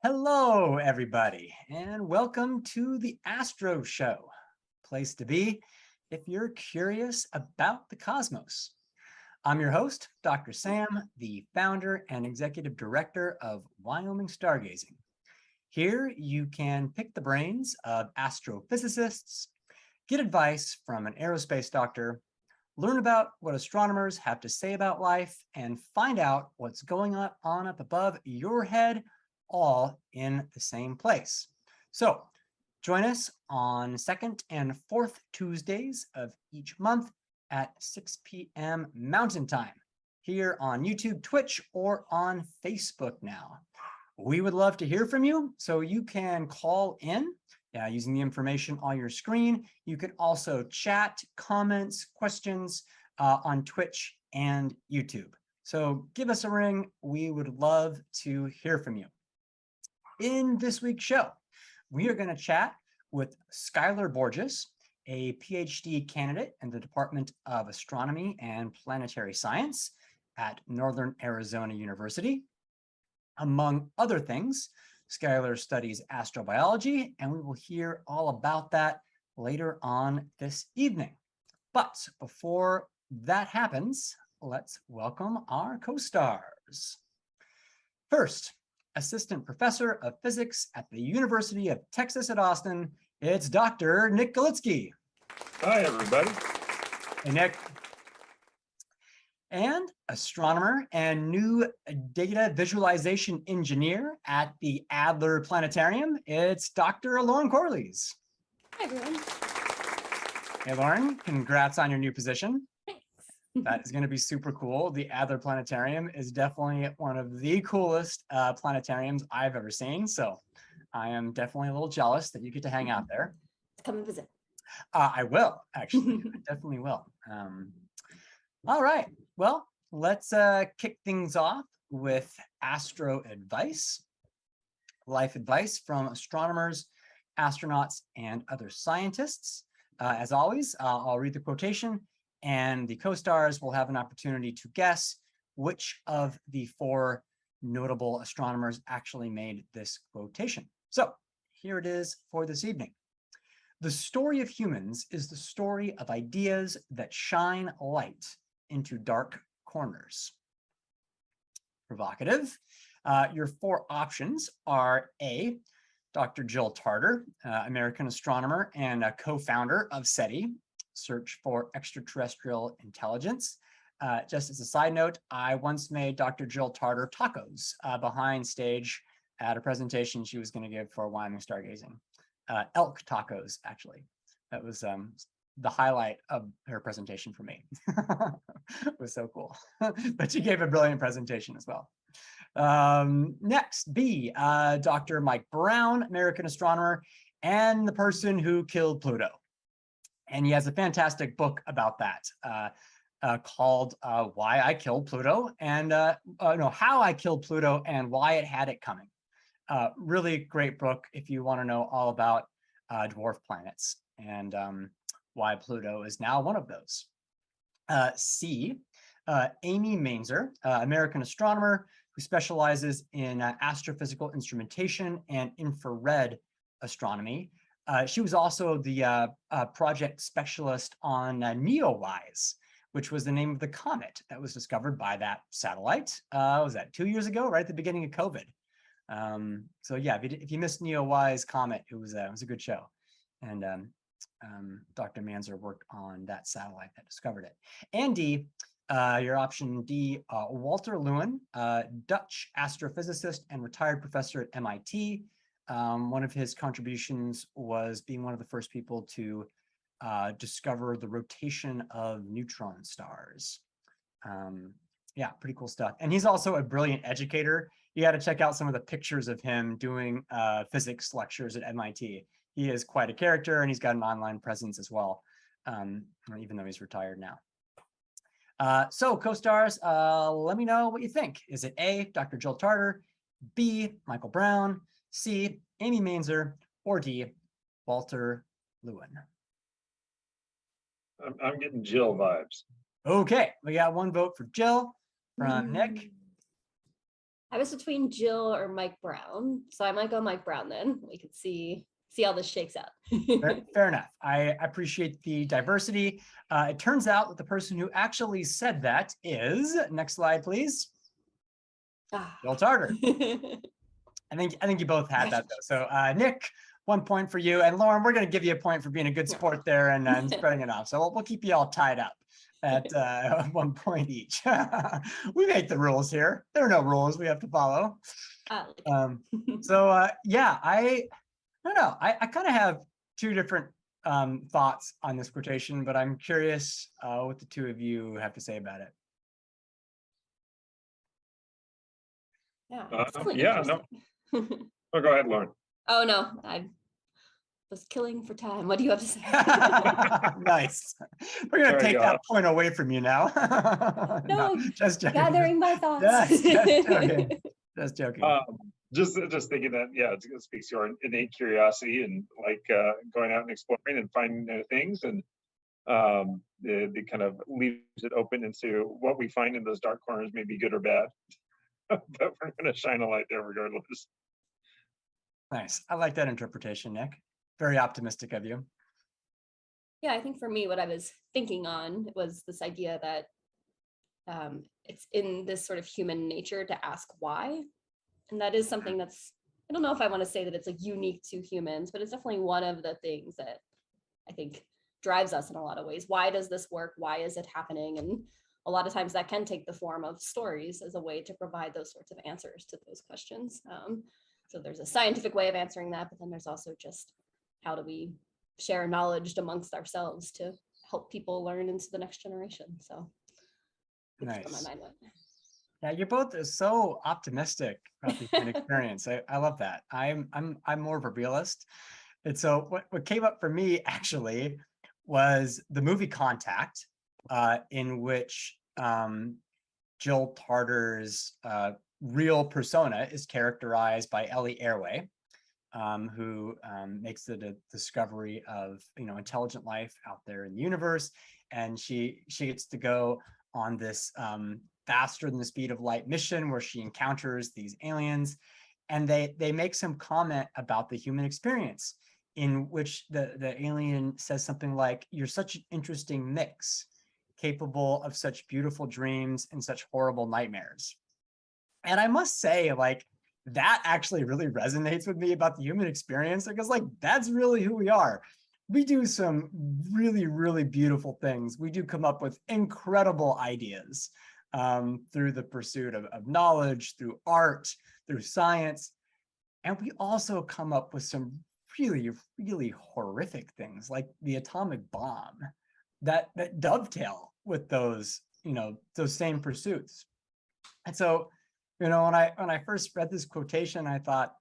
Hello, everybody, and welcome to the Astro Show, place to be if you're curious about the cosmos. I'm your host, Dr. Sam, the founder and executive director of Wyoming Stargazing. Here you can pick the brains of astrophysicists, get advice from an aerospace doctor, learn about what astronomers have to say about life, and find out what's going on up above your head, all in the same place. So join us on second and fourth Tuesdays of each month at 6 p.m. Mountain Time here on YouTube, Twitch, or on Facebook now. We would love to hear from you, so you can call in using the information on your screen. You can also chat, comments, questions on Twitch and YouTube. So give us a ring. We would love to hear from you. In this week's show, we are going to chat with Skylar Borges, a PhD candidate in the Department of Astronomy and Planetary Science at Northern Arizona University. Among other things, Skylar studies astrobiology, and we will hear all about that later on this evening. But before that happens, let's welcome our co-stars. First, Assistant Professor of Physics at the University of Texas at Austin, it's Dr. Nick Galitsky. Hi, everybody. Hey, Nick. And astronomer and new data visualization engineer at the Adler Planetarium, it's Dr. Lauren Corleys. Hi, everyone. Hey, Lauren, congrats on your new position. Thanks. That is going to be super cool. The Adler Planetarium is definitely one of the coolest planetariums I've ever seen. So I am definitely a little jealous that you get to hang out there. Come and visit. I will, actually. I definitely will. All right. Well, let's kick things off with astro advice, life advice from astronomers, astronauts, and other scientists. As always, I'll read the quotation, and the co-stars will have an opportunity to guess which of the four notable astronomers actually made this quotation. So here it is for this evening. The story of humans is the story of ideas that shine light into dark corners. Provocative. Your four options are A, Dr. Jill Tarter, American astronomer and a co-founder of SETI, Search for Extraterrestrial Intelligence. Just as a side note, I once made Dr. Jill Tarter tacos behind stage at a presentation she was going to give for Wyoming Stargazing. Elk tacos, actually. That was the highlight of her presentation for me. It was so cool. But she gave a brilliant presentation as well. Next, B, Dr. Mike Brown, American astronomer, and the person who killed Pluto. And he has a fantastic book about that called Why I Killed Pluto, and How I Killed Pluto and Why It Had It Coming. Really great book if you want to know all about dwarf planets and why Pluto is now one of those. C, Amy Mainzer, American astronomer who specializes in astrophysical instrumentation and infrared astronomy. She was also the project specialist on NEOWISE, which was the name of the comet that was discovered by that satellite. Was that 2 years ago, right at the beginning of COVID? So yeah, if you missed NEOWISE comet, it was a good show. And Dr. Mainzer worked on that satellite that discovered it. And D, your option D, Walter Lewin, Dutch astrophysicist and retired professor at MIT. One of his contributions was being one of the first people to discover the rotation of neutron stars. Yeah, pretty cool stuff. And he's also a brilliant educator. You got to check out some of the pictures of him doing physics lectures at MIT. He is quite a character, and he's got an online presence as well, even though he's retired now. So co-stars, let me know what you think. Is it A, Dr. Jill Tarter, B, Michael Brown, C, Amy Mainzer, or D, Walter Lewin? I'm getting Jill vibes. Okay, we got one vote for Jill from Nick. I was between Jill or Mike Brown, so I might go Mike Brown then. We could see how this shakes out. Fair enough. I appreciate the diversity. It turns out that the person who actually said that is, next slide, please, Jill Tarter. I think you both had that though. So Nick, 1 point for you, and Lauren, we're going to give you a point for being a good sport there and spreading it off. So we'll keep you all tied up at 1 point each. We make the rules here. There are no rules we have to follow. Yeah, I don't know. I kind of have two different thoughts on this quotation, but I'm curious what the two of you have to say about it. Yeah, no. Oh, go ahead, Lauren. Oh no, I was killing for time. What do you have to say? Nice. We're gonna take that point away from you now. No, just joking. gathering my thoughts. Yes, just joking. Just joking. Just thinking that, yeah, it speaks to our innate curiosity and like going out and exploring and finding new things, and it kind of leaves it open into what we find in those dark corners may be good or bad. But we're going to shine a light there regardless. Nice. I like that interpretation, Nick. Very optimistic of you. Yeah, I think for me, what I was thinking on was this idea that it's in this sort of human nature to ask why. And that is something that's, I don't know if I want to say that it's like unique to humans, but it's definitely one of the things that I think drives us in a lot of ways. Why does this work? Why is it happening? And a lot of times that can take the form of stories as a way to provide those sorts of answers to those questions. So there's a scientific way of answering that, but then there's also just how do we share knowledge amongst ourselves to help people learn into the next generation. So nice. That's where my mind went. Yeah, you're both so optimistic about the human experience. I love that. I'm more of a realist. And so what came up for me actually was the movie Contact, in which Jill Tarter's real persona is characterized by Ellie Airway, who makes the discovery of intelligent life out there in the universe, and she gets to go on this faster than the speed of light mission where she encounters these aliens, and they make some comment about the human experience, in which the alien says something like, "You're such an interesting mix, capable of such beautiful dreams and such horrible nightmares." And I must say, like, that actually really resonates with me about the human experience, because like that's really who we are. We do some really, really beautiful things. We do come up with incredible ideas through the pursuit of knowledge, through art, through science. And we also come up with some really, really horrific things like the atomic bomb that dovetail with those, those same pursuits. And so, when I first read this quotation, I thought,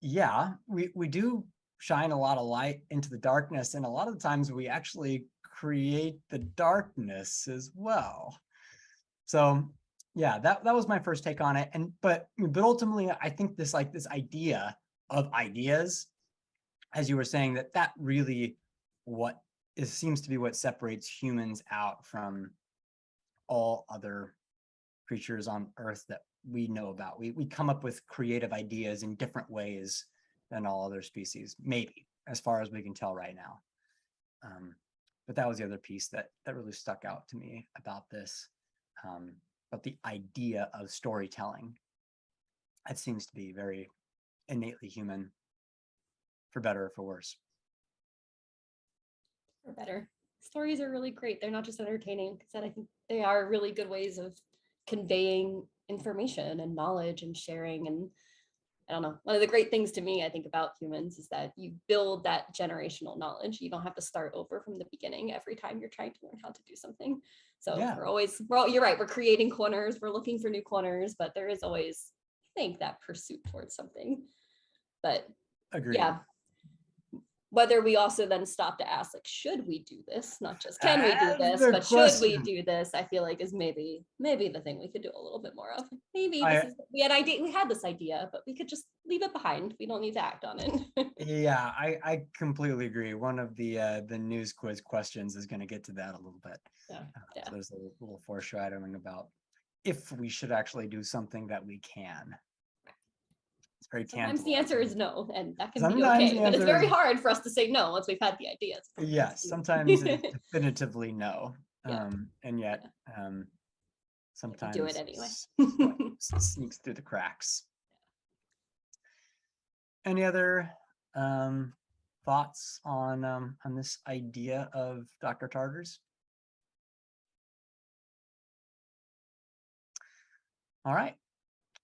yeah, we do shine a lot of light into the darkness, and a lot of the times we actually create the darkness as well. So yeah, that was my first take on it. But ultimately, I think this idea of ideas, as you were saying, that really seems to be what separates humans out from all other creatures on Earth that we know about. We come up with creative ideas in different ways than all other species, maybe, as far as we can tell right now. But that was the other piece that really stuck out to me about this, about the idea of storytelling. That seems to be very innately human, for better or for worse. For better. Stories are really great. They're not just entertaining. I think they are really good ways of conveying information and knowledge and sharing. And I don't know, one of the great things to me, I think, about humans is that you build that generational knowledge. You don't have to start over from the beginning every time you're trying to learn how to do something. So yeah. You're right, we're creating corners, we're looking for new corners, but there is always, I think, that pursuit towards something. But agreed. Yeah, whether we also then stop to ask, like, should we do this? Not just can we do this, but should we do this? I feel like is maybe the thing we could do a little bit more of. Maybe we had this idea, but we could just leave it behind. We don't need to act on it. Yeah, I completely agree. One of the news quiz questions is going to get to that a little bit. Yeah. So there's a little foreshadowing about if we should actually do something that we can. It's very Sometimes tangible. the answer is no, and that can be Sometimes okay. the But it's answer very is- hard for us to say no once we've had the ideas. Yes, sometimes it's definitively no. Yeah. And yet do sometimes it anyway. sneaks through the cracks. Any other thoughts on this idea of Dr. Tartar's? All right.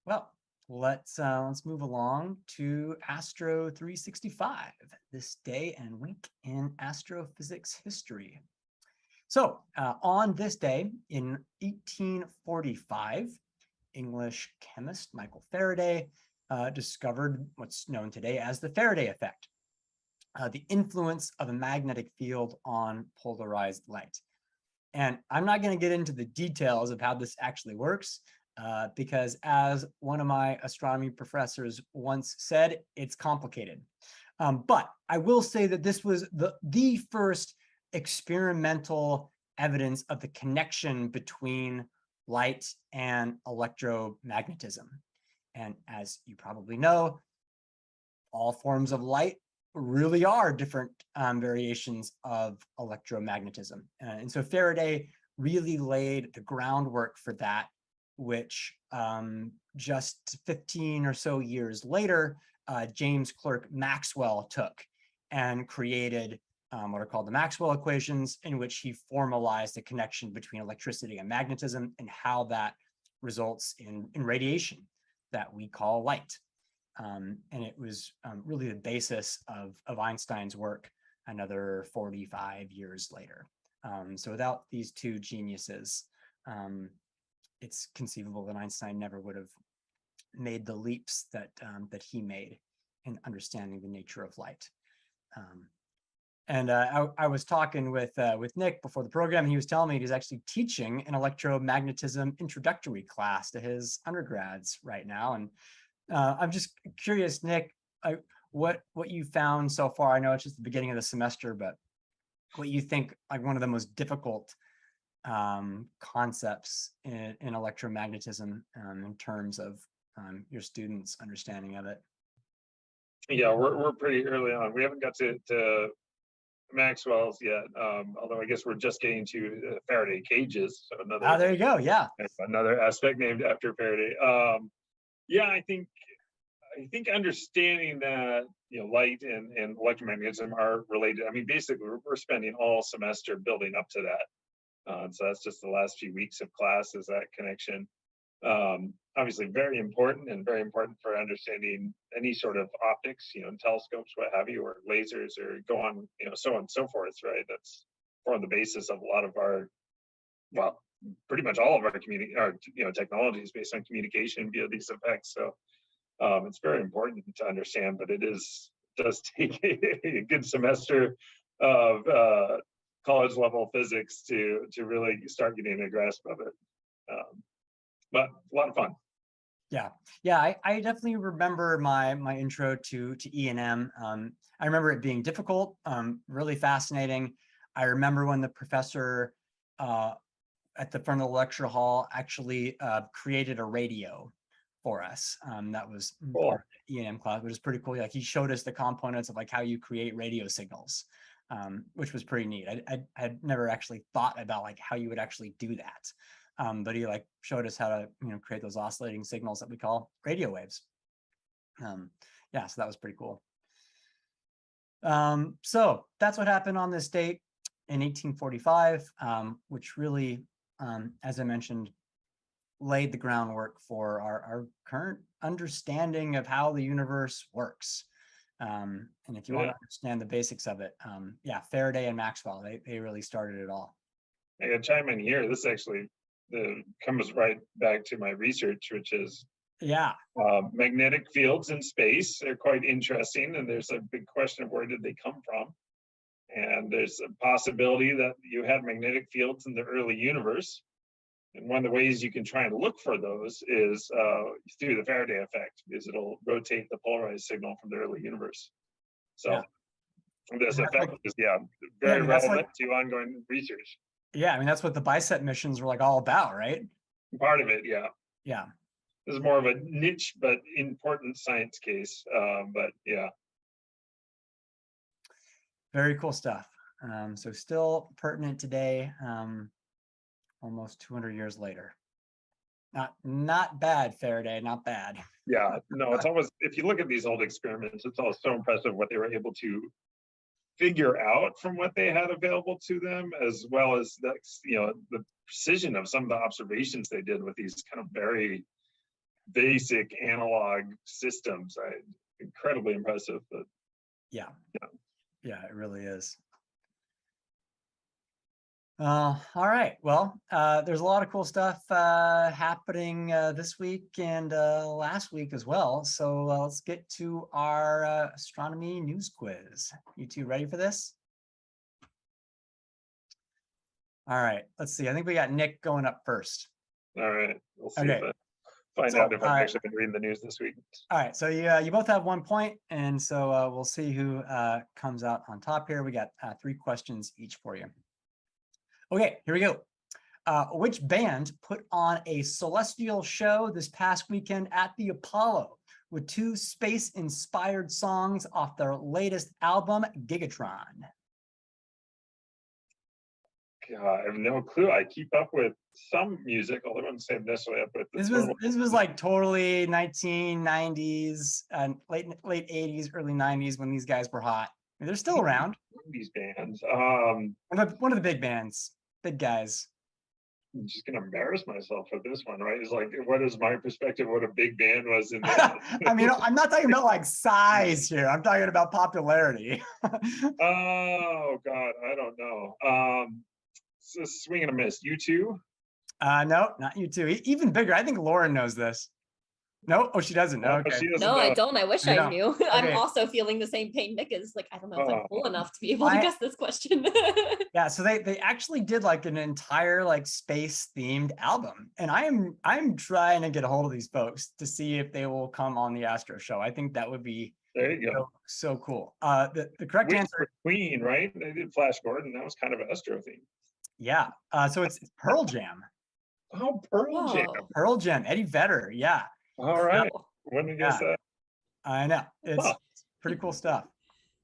Well, let's move along to Astro 365, this day and week in astrophysics history. So on this day in 1845, English chemist Michael Faraday discovered what's known today as the Faraday effect, the influence of a magnetic field on polarized light. And I'm not going to get into the details of how this actually works, because as one of my astronomy professors once said, it's complicated. But I will say that this was the first experimental evidence of the connection between light and electromagnetism. And as you probably know, all forms of light really are different variations of electromagnetism. And so Faraday really laid the groundwork for that, which just 15 or so years later, James Clerk Maxwell took and created what are called the Maxwell equations, in which he formalized the connection between electricity and magnetism and how that results in radiation that we call light. And it was really the basis of Einstein's work another 45 years later. So without these two geniuses, it's conceivable that Einstein never would have made the leaps that he made in understanding the nature of light. I was talking with Nick before the program. He was telling me he's actually teaching an electromagnetism introductory class to his undergrads right now. And I'm just curious, Nick, what you found so far. I know it's just the beginning of the semester, but what you think like one of the most difficult concepts in electromagnetism in terms of your students' understanding of it. Yeah, we're pretty early on. We haven't got to Maxwell's yet, although I guess we're just getting to Faraday cages. So another, there you go. Yeah. Another aspect named after Faraday. Yeah, I think understanding that light and electromagnetism are related. I mean, basically, we're spending all semester building up to that. So that's just the last few weeks of class is that connection. Obviously very important for understanding any sort of optics, telescopes, what have you, or lasers, or go on, so on and so forth, right? That's form the basis of a lot of our, well, pretty much all of our technologies based on communication via these effects. So it's very important to understand, but does take a good semester of college level physics to really start getting a grasp of it. But a lot of fun. Yeah, I definitely remember my intro to E&M. I remember it being difficult, really fascinating. I remember when the professor at the front of the lecture hall actually created a radio for us. That was Cool. part of the E&M class, which is pretty cool. Like he showed us the components of like how you create radio signals, which was pretty neat. I had never actually thought about like how you would actually do that. But he like showed us how to create those oscillating signals that we call radio waves. Yeah, so that was pretty cool. So that's what happened on this date in 1845, which really, as I mentioned, laid the groundwork for our current understanding of how the universe works. And if you want to understand the basics of it, yeah, Faraday and Maxwell, they really started it all. I got to chime in here. This actually comes right back to my research, which is magnetic fields in space are quite interesting, and there's a big question of where did they come from. And there's a possibility that you had magnetic fields in the early universe, and one of the ways you can try and look for those is through the Faraday effect, because it'll rotate the polarized signal from the early universe. So this effect is very relevant to ongoing research. Yeah, I mean, that's what the BICEP missions were like all about, right? Part of it, yeah. Yeah. This is more of a niche but important science case. But yeah. Very cool stuff. So still pertinent today, almost 200 years later. Not bad, Faraday, not bad. Yeah, no, it's almost, if you look at these old experiments, it's all so impressive what they were able to figure out from what they had available to them, as well as the, the precision of some of the observations they did with these kind of very basic analog systems. Incredibly impressive. But yeah, it really is. All right. Well, there's a lot of cool stuff happening this week and last week as well. So let's get to our astronomy news quiz. You two ready for this? All right. Let's see. I think we got Nick going up first. All right. We'll see Okay. if find out if I've actually been reading the news this week. All right. So you both have 1 point. And so we'll see who comes out on top here. We got 3 questions each for you. Okay, here we go. Which band put on a celestial show this past weekend at the Apollo with 2 space-inspired songs off their latest album, Gigatron? God, I have no clue. I keep up with some music, although I wouldn't say I'm necessarily up with the This was like totally 1990s, late 80s, early 90s when these guys were hot. I mean, they're still around. These bands. One of the big bands, big guys. I'm just gonna embarrass myself with this one, right? It's like, what is my perspective of what a big band was in the I mean, I'm not talking about like size here. I'm talking about popularity. Oh God, I don't know. It's a swing and a miss. U2? No, not U2. Even bigger. I think Lauren knows this. No, oh, she doesn't. No, Okay. she doesn't No, know. I don't. I wish I knew. Okay. I'm also feeling the same pain Nick is. Like, I don't know if I'm cool enough to be able to guess this question. Yeah, so they actually did like an entire like space themed album, and I'm trying to get a hold of these folks to see if they will come on the Astro Show. I think that would be There you go. so cool. The correct answer. Queen, right? They did Flash Gordon. That was kind of an Astro theme. Yeah. So it's Pearl Jam. Oh, Pearl Jam. Pearl Jam. Eddie Vedder. Yeah. All right. When did you guess that? I know. It's pretty cool stuff.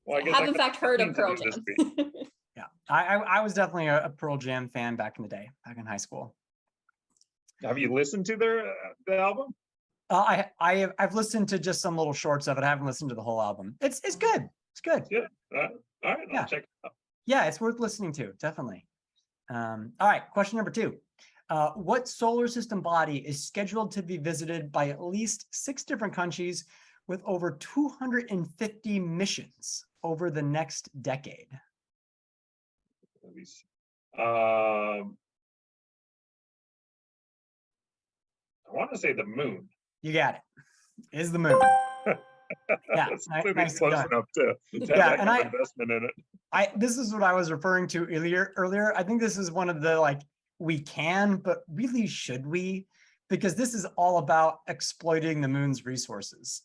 Well, I have in fact heard of Pearl Jam. Yeah, I was definitely a Pearl Jam fan back in the day, back in high school. Have you listened to the album? I've listened to just some little shorts of it. I haven't listened to the whole album. It's good. It's good. Yeah. All right. I'll check it out. Yeah, it's worth listening to. Definitely. All right. Question number 2. What solar system body is scheduled to be visited by at least 6 different countries with over 250 missions over the next decade? I want to say the moon. You got it. Is the moon. Yeah, nice close enough to have that kind of investment in it. This is what I was referring to earlier. I think this is one of the like, we can, but really should we? Because this is all about exploiting the moon's resources.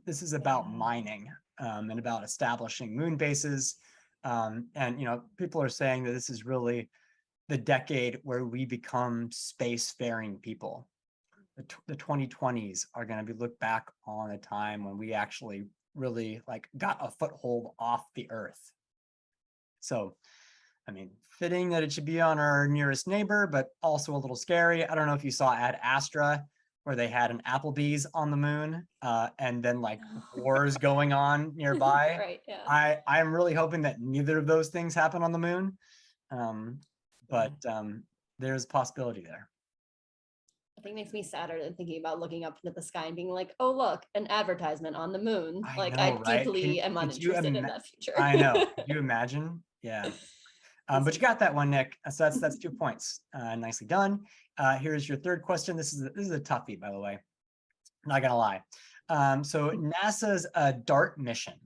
This is about mining and about establishing moon bases. And people are saying that this is really the decade where we become spacefaring people. The 2020s are going to be looked back on a time when we actually really like got a foothold off the Earth. So, I mean, fitting that it should be on our nearest neighbor, but also a little scary. I don't know if you saw Ad Astra, where they had an Applebee's on the moon, and then like wars going on nearby. Right. Yeah. I'm really hoping that neither of those things happen on the moon, but there's a possibility there. I think it makes me sadder than thinking about looking up into the sky and being like, oh, look, an advertisement on the moon. I deeply am uninterested in that future. I know. Could you imagine? Yeah. But you got that one, Nick. So that's 2 points. Nicely done. Here's your third question. This is a toughie, by the way. Not gonna lie. So NASA's DART mission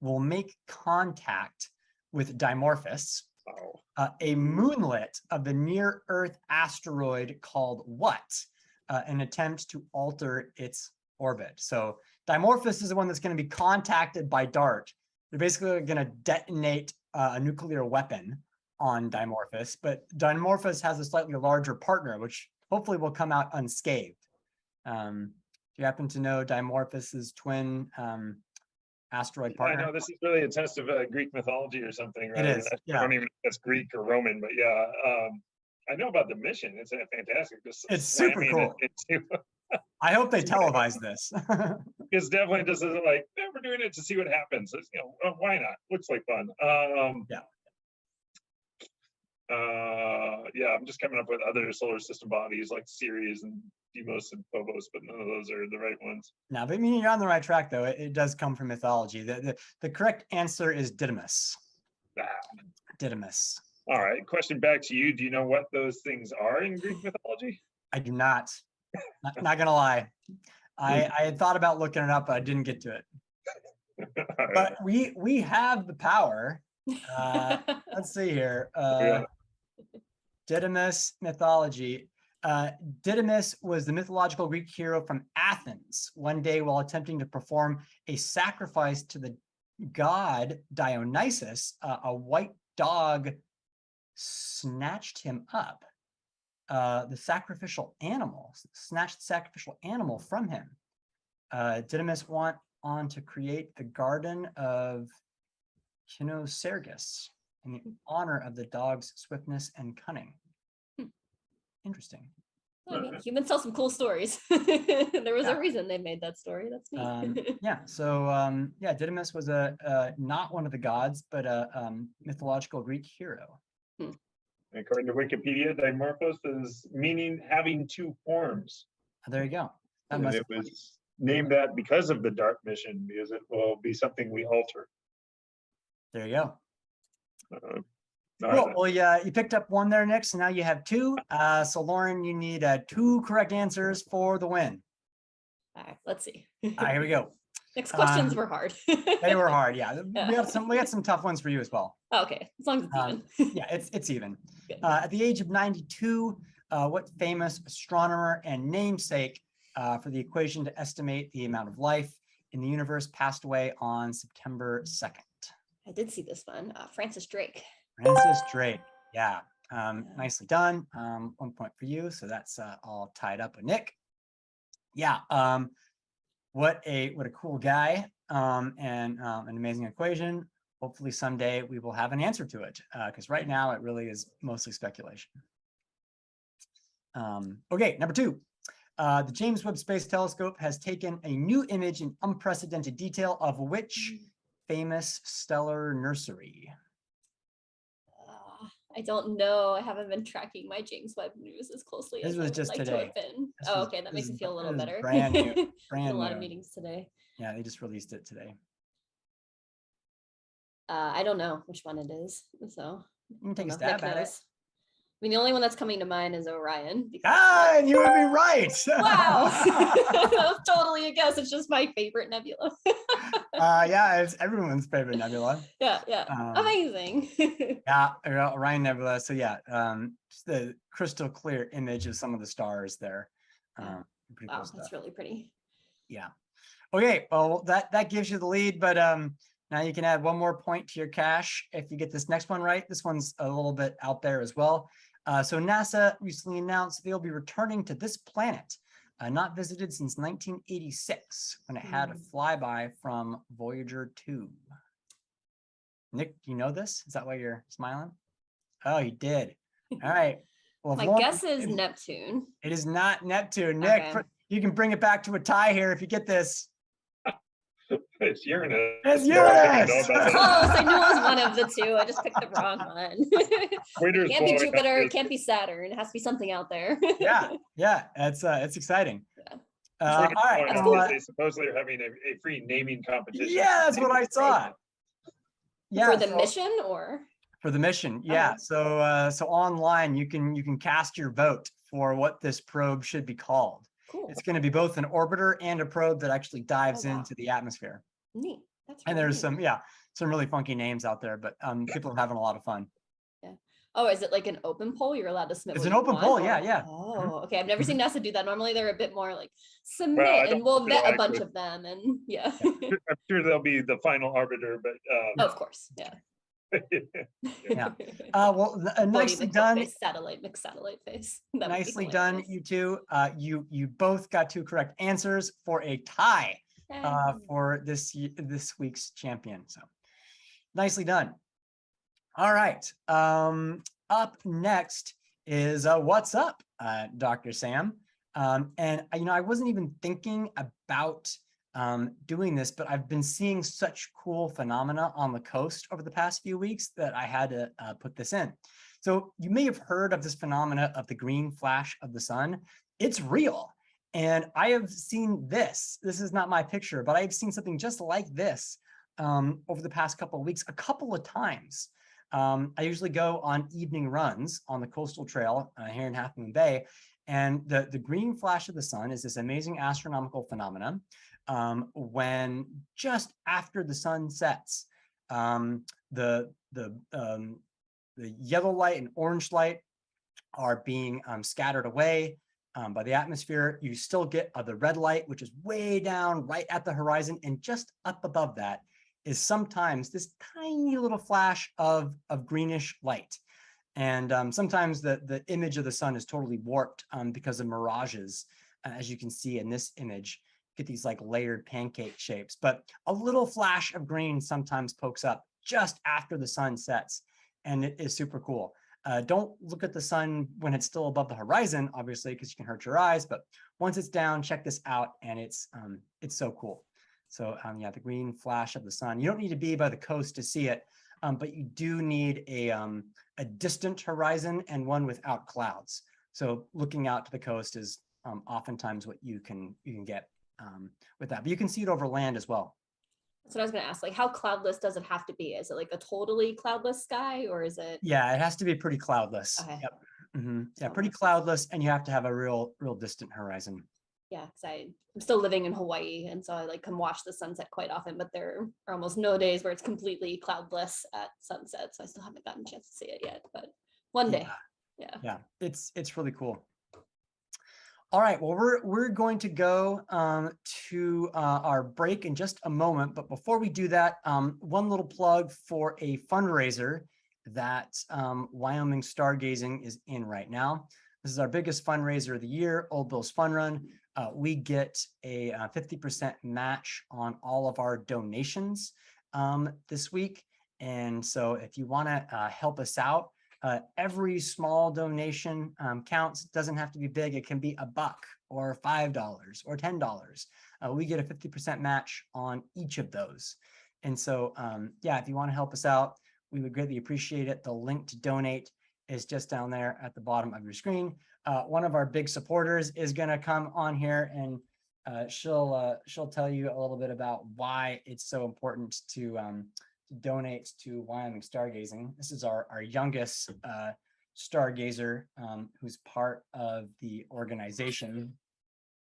will make contact with Dimorphos, a moonlet of the near-Earth asteroid called what? An attempt to alter its orbit. So Dimorphos is the one that's going to be contacted by DART. They're basically going to detonate a nuclear weapon on Dimorphos, but Dimorphos has a slightly larger partner, which hopefully will come out unscathed. Do you happen to know Dimorphos's twin asteroid I partner? know this is really a test of Greek mythology or something, right? It is, I yeah. don't even know if that's Greek or Roman, but yeah. I know about the mission. It's fantastic. Just It's super slamming cool. it into I hope they televise this. it's definitely just like, "Eh, we're doing it to see what happens. It's, why not? Looks like fun. Yeah. Yeah, I'm just coming up with other solar system bodies like Ceres and Deimos and Phobos, but none of those are the right ones. No, but I mean, you're on the right track, though. It does come from mythology. The correct answer is Didymus. Ah. Didymus. All right, question back to you. Do you know what those things are in Greek mythology? I do not. Not gonna lie. I had thought about looking it up, but I didn't get to it. All right. But we have the power. Let's see here. Yeah. Didymus mythology. Didymus was the mythological Greek hero from Athens. One day, while attempting to perform a sacrifice to the god Dionysus, a white dog snatched him up. The sacrificial animal snatched the sacrificial animal from him. Didymus went on to create the Garden of Kinosergus in honor of the dog's swiftness and cunning. Interesting. I mean, humans tell some cool stories. There was a reason they made that story. That's neat. Yeah. So yeah, Didymus was not one of the gods, but a mythological Greek hero. According to Wikipedia, Dimorphos is meaning having two forms. There you go. That And must it was named that because of the dark mission, because it will be something we alter. There you go. All Cool. right. Well, yeah, you picked up one there, Nick. So now you have two. So Lauren, you need two correct answers for the win. All right, let's see. All right, here we go. Next questions were hard. They were hard. Yeah, Yeah. we had some tough ones for you as well. Okay, as long as it's even. Yeah, it's even. Good. At the age of 92, what famous astronomer and namesake for the equation to estimate the amount of life in the universe passed away on September 2nd? I did see this one. Francis Drake. Francis Drake. Yeah. Nicely done. 1 point for you. So that's all tied up with Nick. Yeah. What a cool guy. And an amazing equation. Hopefully someday we will have an answer to it, because right now it really is mostly speculation. Okay, number 2. The James Webb Space Telescope has taken a new image in unprecedented detail of which famous stellar nursery? I don't know. I haven't been tracking my James Webb news as closely This as I was would just like today. to have been. This Oh, was- okay, that this makes me is- feel a little this is better. brand new, Been brand a lot of new. meetings today. Yeah, they just released it today. I don't know which one it is, so You can take a I don't know if stab Nick at it. knows. I mean, the only one that's coming to mind is Orion. because- Ah, and you would be right. Wow, that was totally a guess. It's just my favorite nebula. Yeah, it's everyone's favorite nebula. Yeah, Um, amazing. Yeah, Orion Nebula. So yeah, just the crystal clear image of some of the stars there. Yeah. Pretty Wow, cool that's stuff. really pretty. Yeah. Okay. Well, that gives you the lead, but now you can add 1 more point to your cash if you get this next one right. This one's a little bit out there as well. So NASA recently announced they'll be returning to this planet, not visited since 1986, when it had a flyby from Voyager 2. Nick, do you know this? Is that why you're smiling? Oh, you did. All right. Well, if My Lauren- guess is Neptune. it is not Neptune. Nick, Okay. you can bring it back to a tie here if you get this. It's Uranus. It's No, I Uranus! know about that. Close. I knew it was one of the two. I just picked the wrong one. Winter's Can't be blowing up Jupiter. this- Can't be Saturn. It has to be something out there. Yeah, it's exciting. Yeah. All right. That's cool. They supposedly are having a free naming competition. Yeah, that's what I saw. Yeah, For the so- mission, or For the mission, yeah. Okay. So online you can cast your vote for what this probe should be called. cool. It's going to be both an orbiter and a probe that actually dives Oh, wow. into the atmosphere. Neat. That's And really there's neat. some really funky names out there, but people are having a lot of fun. Oh, is it like an open poll? You're allowed to submit. It's what an you open want, poll, or- yeah, yeah. Oh, okay. I've never seen NASA do that. Normally, they're a bit more like I submit, don't and we'll feel vet a like bunch it. of them, and yeah. I'm sure they'll be the final arbiter, but Oh, of course, yeah. Yeah. Well, nicely done. Mixed satellite face. That would be Nicely done, hilarious. you two. You both got 2 correct answers for a tie Yay. for this week's champion. So nicely done. All right. Up next is what's up, Dr. Sam. And I wasn't even thinking about doing this, but I've been seeing such cool phenomena on the coast over the past few weeks that I had to put this in. So you may have heard of this phenomena of the green flash of the sun. It's real. And I have seen this. This is not my picture, but I've seen something just like this over the past couple of weeks, a couple of times. I usually go on evening runs on the coastal trail here in Half Moon Bay. And the green flash of the sun is this amazing astronomical phenomenon when just after the sun sets, the yellow light and orange light are being scattered away by the atmosphere. You still get the red light, which is way down right at the horizon, and just up above that is sometimes this tiny little flash of greenish light. And sometimes the image of the sun is totally warped because of mirages, as you can see in this image. Get these like layered pancake shapes, but a little flash of green sometimes pokes up just after the sun sets, and it is super cool. Don't look at the sun when it's still above the horizon, obviously, because you can hurt your eyes, but once it's down, check this out, and it's so cool. So yeah, the green flash of the sun. You don't need to be by the coast to see it, but you do need a distant horizon and one without clouds. So looking out to the coast is oftentimes what you can get with that. But you can see it over land as well. That's what I was going to ask. Like, how cloudless does it have to be? Is it like a totally cloudless sky, or is it? Yeah, it has to be pretty cloudless. Okay. Yep. Yeah, pretty cloudless, and you have to have a real distant horizon. Yeah, because I'm still living in Hawaii, and so I like can watch the sunset quite often, but there are almost no days where it's completely cloudless at sunset. So I still haven't gotten a chance to see it yet, but one day. Yeah. It's really cool. All right, well, we're going to go to our break in just a moment, but before we do that, one little plug for a fundraiser that Wyoming Stargazing is in right now. This is our biggest fundraiser of the year, Old Bill's Fun Run. We get a 50% match on all of our donations this week, and so if you want to help us out, every small donation counts. It doesn't have to be big. It can be $1 or $5 or $10. We get a 50% match on each of those. And so, yeah, if you want to help us out, we would greatly appreciate it. The link to donate is just down there at the bottom of your screen. One of our big supporters is going to come on here, and she'll tell you a little bit about why it's so important to donate to Wyoming Stargazing. This is our youngest stargazer who's part of the organization,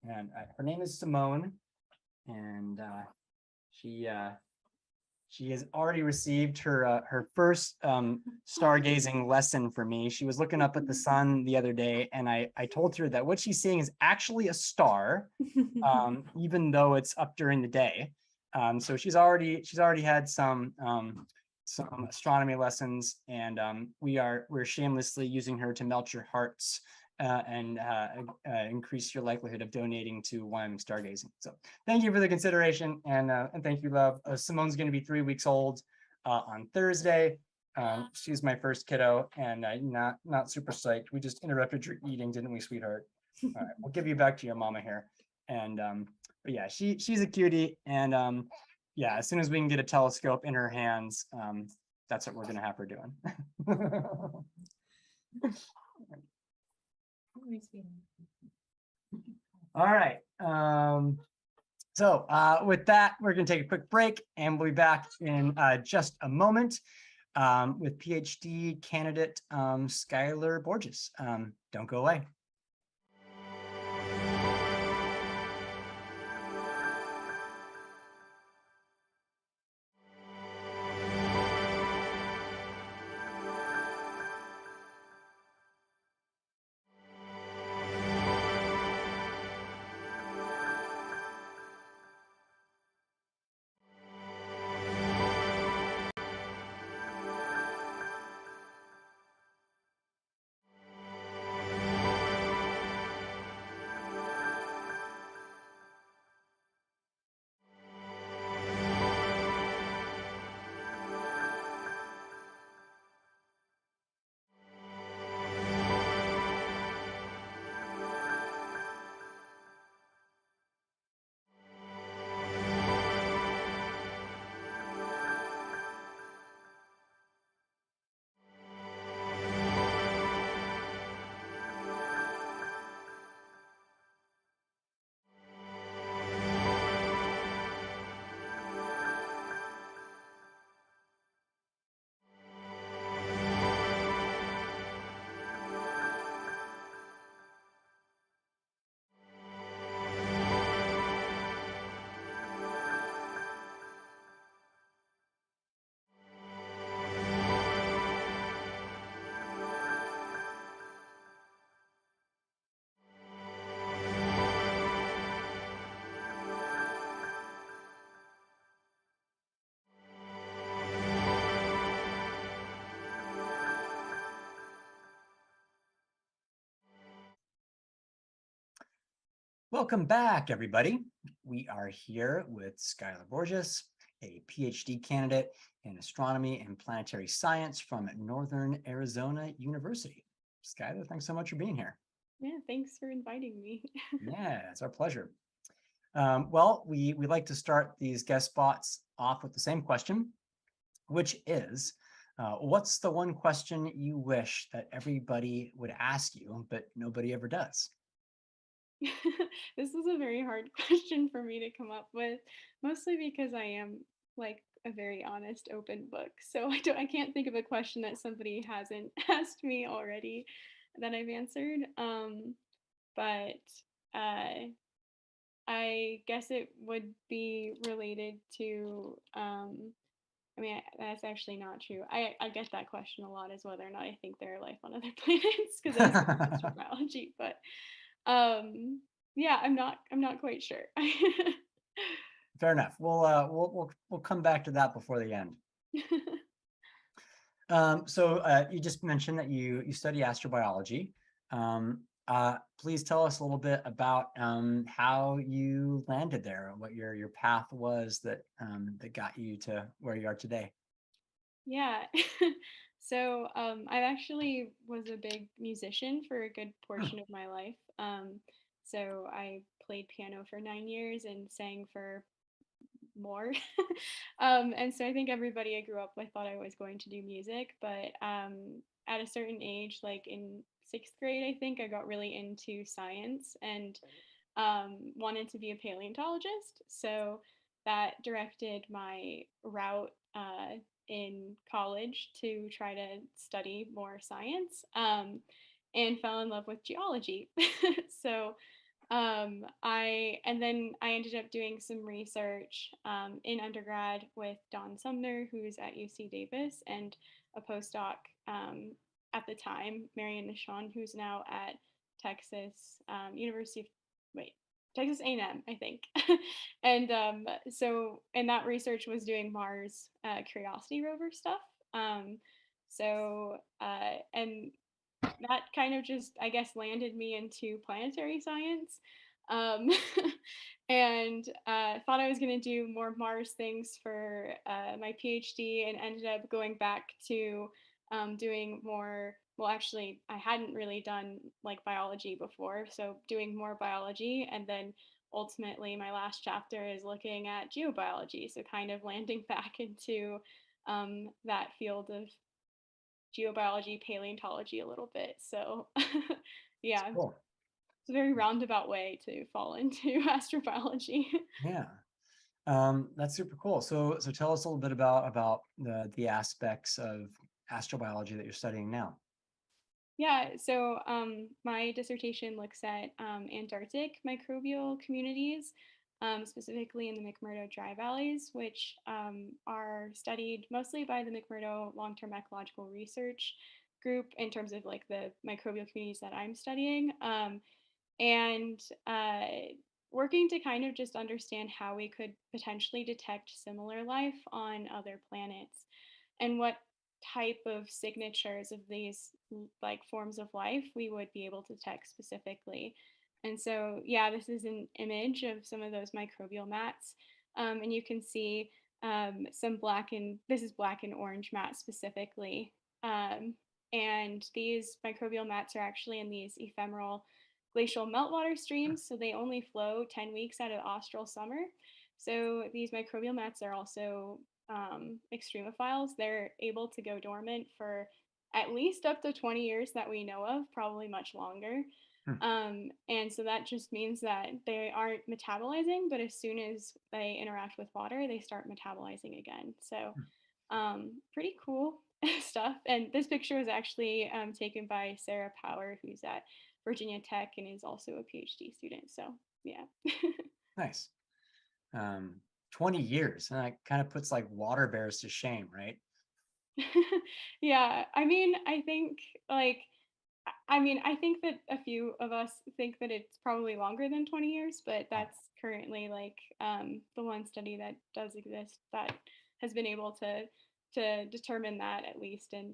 and her name is Simone, and she has already received her first stargazing lesson from me. She was looking up at the sun the other day, and I told her that what she's seeing is actually a star, even though it's up during the day. So she's already had some astronomy lessons, and we're shamelessly using her to melt your hearts and increase your likelihood of donating to Wyoming Stargazing. So thank you for the consideration, and thank you, love. Simone's going to be 3 weeks old on Thursday. She's my first kiddo, and not super psyched. We just interrupted your eating, didn't we, sweetheart? All right, we'll give you back to your mama here. And but yeah, she's a cutie, and yeah, as soon as we can get a telescope in her hands, that's what we're gonna have her doing. All right. So with that, we're gonna take a quick break, and we'll be back in just a moment with PhD candidate Skylar Borges. Don't go away. Welcome back, everybody. We are here with Skylar Borges, a PhD candidate in astronomy and planetary science from Northern Arizona University. Skylar, thanks so much for being here. Yeah, thanks for inviting me. Yeah, it's our pleasure. Well, we like to start these guest spots off with the same question, which is, what's the one question you wish that everybody would ask you, but nobody ever does? This is a very hard question for me to come up with, mostly because I am like a very honest, open book. So I can't think of a question that somebody hasn't asked me already that I've answered. But uh, I guess it would be related to. That's actually not true. I get that question a lot, as whether or not I think there are life on other planets, because I study astrobiology. But yeah, I'm not quite sure. Fair enough. We'll come back to that before the end. So you just mentioned that you study astrobiology. Please tell us a little bit about how you landed there, what your path was that got you to where you are today. Yeah. So I actually was a big musician for a good portion of my life. So I played piano for 9 years and sang for more. And so I think everybody I grew up with thought I was going to do music, but at a certain age, like in sixth grade, I think I got really into science and wanted to be a paleontologist. So that directed my route in college to try to study more science, and fell in love with geology. So I ended up doing some research in undergrad with Don Sumner, who's at UC Davis, and a postdoc at the time, Marion Nishon, who's now at Texas University of wait Texas A&M, I think. And that research was doing Mars Curiosity rover stuff. And that kind of just, I guess, landed me into planetary science. Um, and thought I was going to do more Mars things for my PhD, and ended up going back to doing more. Well, actually, I hadn't really done like biology before, so doing more biology. And then ultimately, my last chapter is looking at geobiology, so kind of landing back into that field of geobiology, paleontology a little bit. So yeah, Cool. it's a very roundabout way to fall into astrobiology. Yeah. That's super cool. So tell us a little bit about the aspects of astrobiology that you're studying now. Yeah, so my dissertation looks at Antarctic microbial communities, specifically in the McMurdo Dry Valleys, which are studied mostly by the McMurdo Long-Term Ecological Research Group in terms of like the microbial communities that I'm studying. And working to kind of just understand how we could potentially detect similar life on other planets, and what type of signatures of these like forms of life we would be able to detect specifically. And so, yeah, this is an image of some of those microbial mats, and you can see some black and this is black and orange mats specifically. And these microbial mats are actually in these ephemeral glacial meltwater streams, so they only flow 10 weeks out of austral summer. So these microbial mats are also extremophiles. They're able to go dormant for at least up to 20 years that we know of, probably much longer. And so that just means that they aren't metabolizing, but as soon as they interact with water, they start metabolizing again. So pretty cool stuff. And this picture was actually taken by Sarah Power, who's at Virginia Tech and is also a PhD student. So yeah. Nice. 20 years, and that kind of puts like water bears to shame, right? Yeah, I mean, I think that a few of us think that it's probably longer than 20 years, but that's currently like the one study that does exist that has been able to determine that, at least in,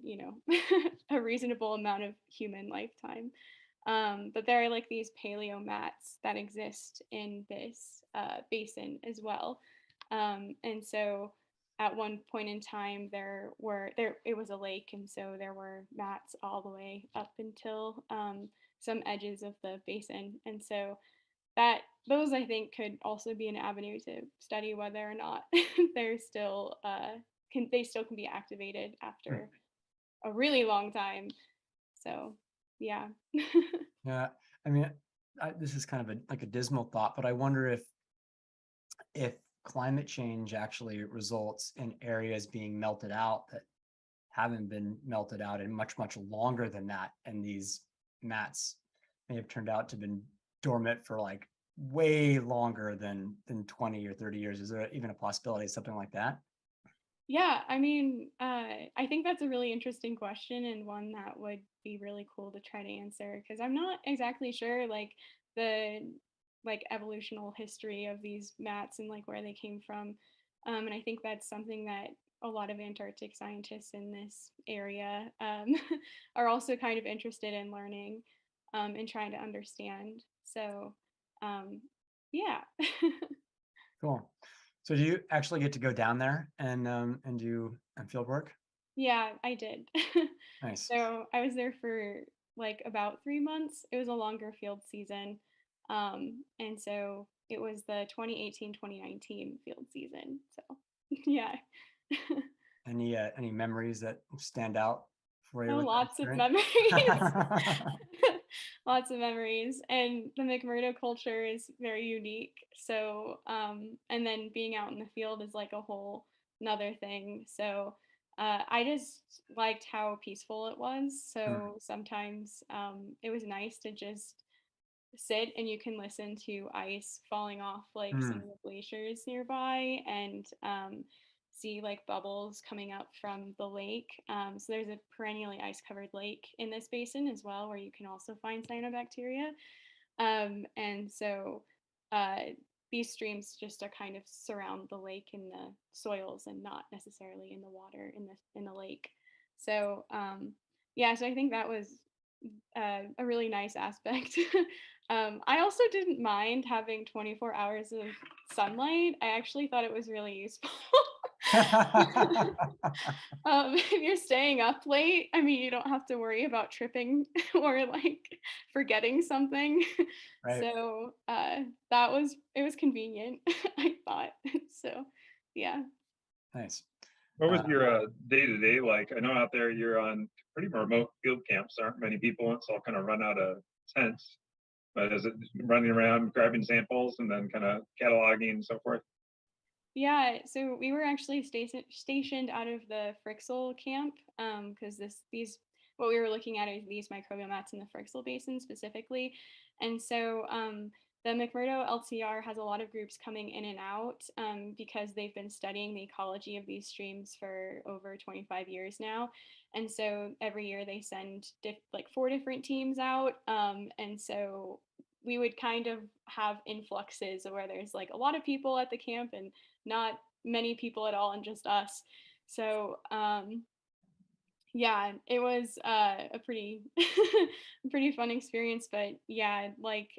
a reasonable amount of human lifetime. But there are like these paleo mats that exist in this basin as well. And so at one point in time there it was a lake, and so there were mats all the way up until some edges of the basin. And so that those I think could also be an avenue to study whether or not they're still can be activated Hmm. after a really long time. So yeah. Yeah, I mean, this is kind of like a dismal thought, but I wonder if climate change actually results in areas being melted out that haven't been melted out in much longer than that, and these mats may have turned out to have been dormant for like way longer than 20 or 30 years. Is there even a possibility of something like that? Yeah, I mean, I think that's a really interesting question and one that would be really cool to try to answer because I'm not exactly sure like the like evolutional history of these mats and like where they came from. And I think that's something that a lot of Antarctic scientists in this area are also kind of interested in learning and trying to understand. So, um, yeah. Cool. So do you actually get to go down there and do field work? Yeah, I did. Nice. So I was there for like about 3 months. It was a longer field season. And so it was the 2018-2019 field season. So yeah. Any memories that stand out for you Oh, with that lots of experience? memories. Lots of memories. And the McMurdo culture is very unique. So, and then being out in the field is like a whole another thing. So, I just liked how peaceful it was. Mm, So sometimes it was nice to just sit and you can listen to ice falling off like some of mm, the glaciers nearby and see like bubbles coming up from the lake. So there's a perennially ice covered lake in this basin as well where you can also find cyanobacteria. And so uh, these streams just are kind of surround the lake in the soils and not necessarily in the water in the lake. So yeah, so I think that was a really nice aspect. I also didn't mind having 24 hours of sunlight. I actually thought it was really useful. If you're staying up late, I mean, you don't have to worry about tripping or like forgetting something. right. So it was convenient, I thought. So yeah. Nice. What was Uh, your day to day like? I know out there you're on pretty remote field camps. There aren't many people, and it's all kind of run out of tents. But is it running around grabbing samples and then kind of cataloging and so forth? Yeah, so we were actually stationed out of the Frixel camp because these what we were looking at is these microbial mats in the Frixel Basin specifically, and so the McMurdo LCR has a lot of groups coming in and out because they've been studying the ecology of these streams for over 25 years now, and so every year they send like 4 different teams out, and so we would kind of have influxes where there's like a lot of people at the camp and not many people at all and just us. So yeah, it was a pretty pretty fun experience. But yeah, like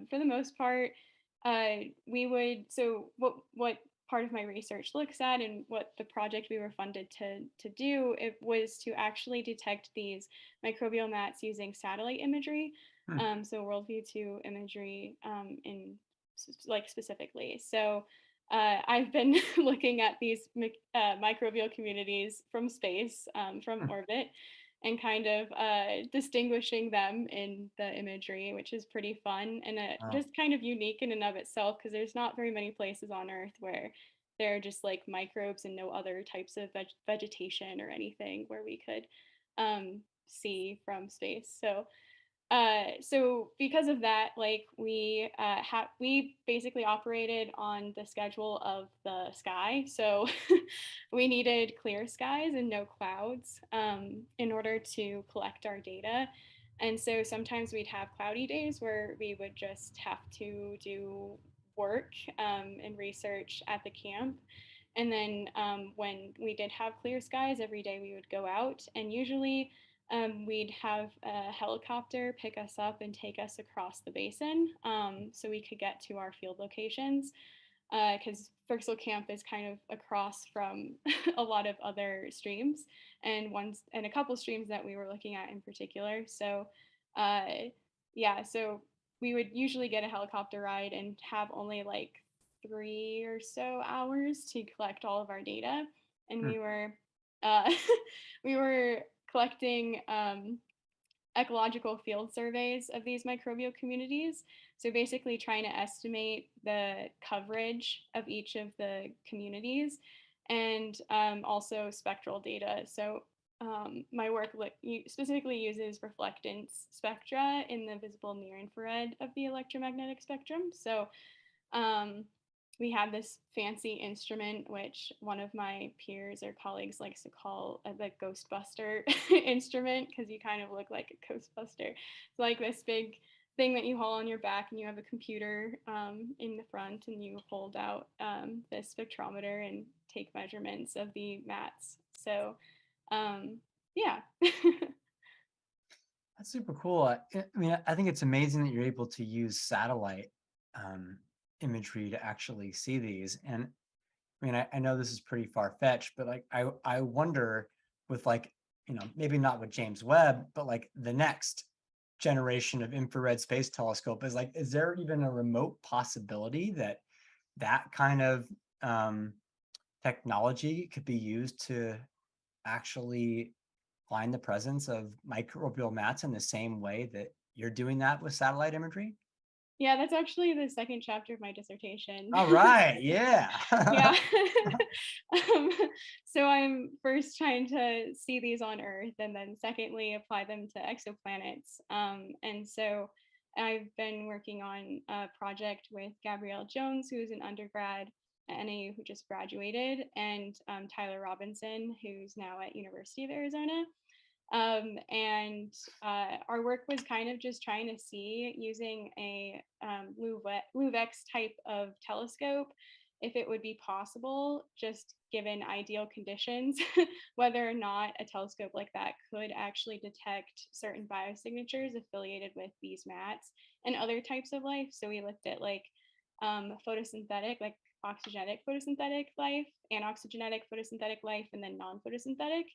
for the most part, we would so what part of my research looks at and what the project we were funded to do it was to actually detect these microbial mats using satellite imagery, hmm, so worldview 2 imagery in like specifically. So I've been looking at these microbial communities from space, from hmm. orbit, and kind of distinguishing them in the imagery, which is pretty fun and Wow. just kind of unique in and of itself because there's not very many places on Earth where there are just like microbes and no other types of vegetation or anything where we could see from space. So so because of that, like we basically operated on the schedule of the sky. So we needed clear skies and no clouds in order to collect our data. And so sometimes we'd have cloudy days where we would just have to do work and research at the camp. And then when we did have clear skies, every day we would go out, and usually we'd have a helicopter pick us up and take us across the basin, so we could get to our field locations, because Firksville Camp is kind of across from a lot of other streams, and a couple streams that we were looking at in particular. So uh, yeah, so we would usually get a helicopter ride and have only like 3 or so hours to collect all of our data, and Hmm. we were uh, we were collecting ecological field surveys of these microbial communities. So basically trying to estimate the coverage of each of the communities, and also spectral data. So my work specifically uses reflectance spectra in the visible near infrared of the electromagnetic spectrum. So um, we had this fancy instrument, which one of my peers or colleagues likes to call the Ghostbuster instrument, because you kind of look like a Ghostbuster. It's like this big thing that you haul on your back, and you have a computer in the front, and you hold out this spectrometer and take measurements of the mats. So, yeah. That's super cool. I mean, I think it's amazing that you're able to use satellite um, imagery to actually see these. And I mean, I know this is pretty far fetched, but like, I wonder with like, maybe not with James Webb, but like the next generation of infrared space telescope is there even a remote possibility that that kind of um, technology could be used to actually find the presence of microbial mats in the same way that you're doing that with satellite imagery? Yeah, that's actually the second chapter of my dissertation. All right, yeah. Yeah. um, so I'm first trying to see these on Earth, and then secondly apply them to exoplanets. And so I've been working on a project with Gabrielle Jones, who's an undergrad at NAU who just graduated, and Tyler Robinson, who's now at University of Arizona. And our work was kind of just trying to see, using a LUVEX type of telescope, if it would be possible, just given ideal conditions, whether or not a telescope like that could actually detect certain biosignatures affiliated with these mats and other types of life. So we looked at like photosynthetic, like oxygenic photosynthetic life, anoxygenic photosynthetic life, and then non-photosynthetic.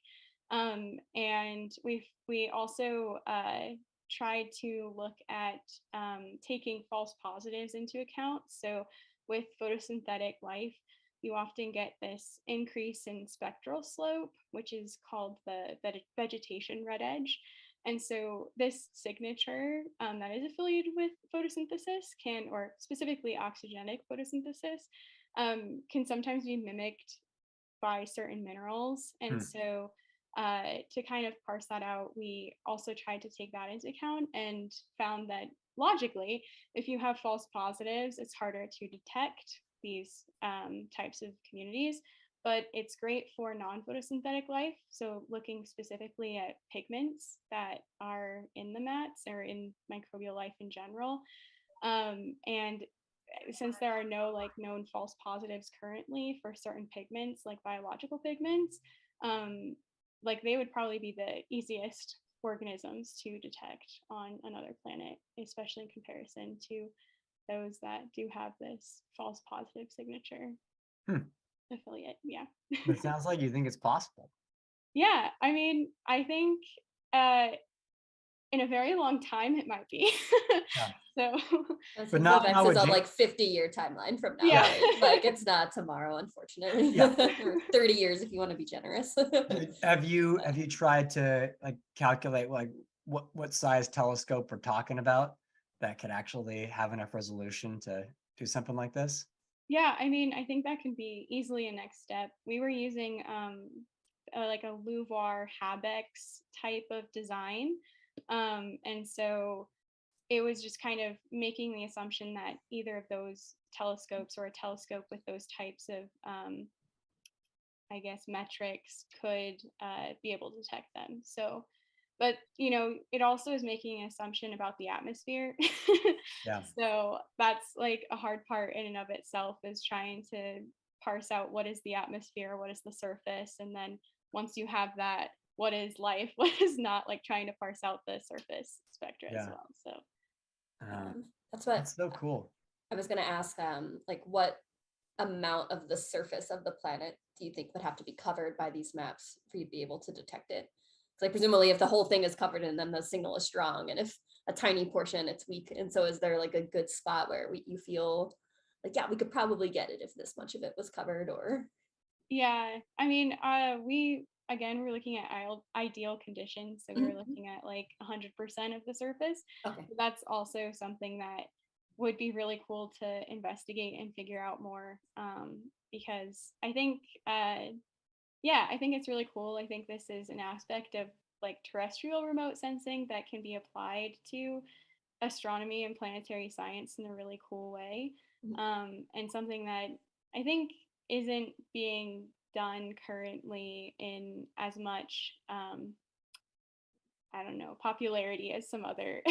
And we also tried to look at taking false positives into account. So with photosynthetic life, you often get this increase in spectral slope, which is called the vegetation red edge. And so this signature that is affiliated with photosynthesis or specifically oxygenic photosynthesis, can sometimes be mimicked by certain minerals. And Hmm. so to kind of parse that out, we also tried to take that into account and found that logically, if you have false positives, it's harder to detect these types of communities. But it's great for non-photosynthetic life. So looking specifically at pigments that are in the mats or in microbial life in general. And since there are no like known false positives currently for certain pigments, like biological pigments, like they would probably be the easiest organisms to detect on another planet, especially in comparison to those that do have this false positive signature Hmm. affiliate. Yeah. It sounds like you think it's possible. Yeah. I mean, I think uh, in a very long time it might be. Yeah. So But not Lubex is with on like 50-year timeline from now, Yeah. right? Like it's not tomorrow, unfortunately. Yeah. Or 30 years if you want to be generous. Have you tried to like calculate like what size telescope we're talking about that could actually have enough resolution to do something like this? Yeah, I mean, I think that can be easily a next step. We were using like a LUVAR Habex type of design. And so it was just kind of making the assumption that either of those telescopes or a telescope with those types of, I guess, metrics could be able to detect them. So, but it also is making an assumption about the atmosphere. Yeah. So that's like a hard part in and of itself, is trying to parse out what is the atmosphere, what is the surface, and then once you have that, what is life, what is not, like trying to parse out the surface spectra as Yeah. well. So That's what That's so cool. I was going to ask, like what amount of the surface of the planet do you think would have to be covered by these maps for you to be able to detect it? Like presumably if the whole thing is covered and then the signal is strong, and if a tiny portion it's weak, and so is there like a good spot where you feel like, yeah, we could probably get it if this much of it was covered? Or yeah, I mean, we're looking at ideal conditions, so we're looking at like 100% of the surface. okay. So that's also something that would be really cool to investigate and figure out more, because I think, yeah, I think it's really cool. I think this is an aspect of like terrestrial remote sensing that can be applied to astronomy and planetary science in a really cool way, Mhm. and something that I think isn't being done currently in as much, I don't know, popularity as some other